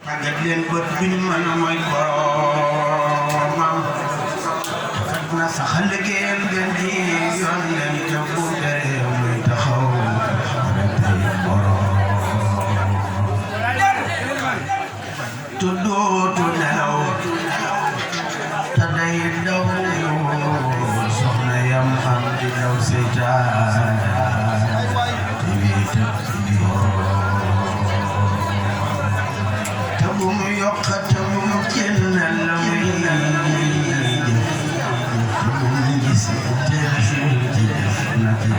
tàggat leen bët bi ñu mën a mooy boromam fekk na sax liggéeyal gën ji yoon leen te bu dee muy taxaw tey borom tuddootu nelaw te day daw soxna yam am di daw seytaan te wéetal te bu mu yokk te bu mu génn la muy te bu mu gis te ci def na ci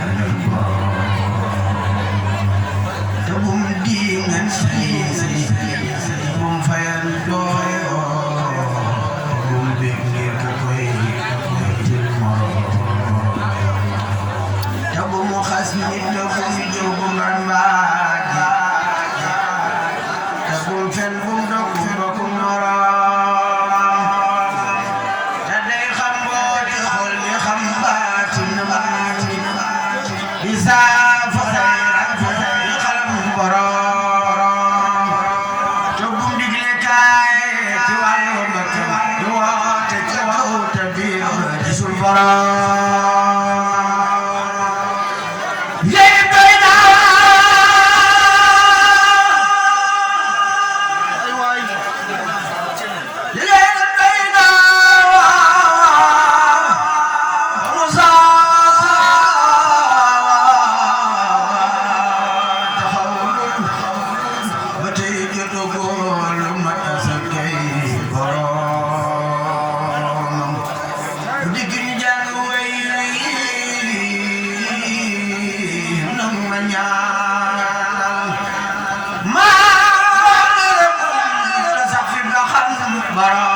te bu mu di ngeen si bu mu fayal doo bu mu bég ngir ka koy til moroom te bu mu xas nit la bu mu jëw bu mu rambaaji te bu mu fen bu mu dog bu mu bokk moroom te day xam booti xol mi xam baatinam di saafara di xalam borom te bu mu digle kaay ci wàllu bakkan di woote ci kaw te biir gisul borom Bara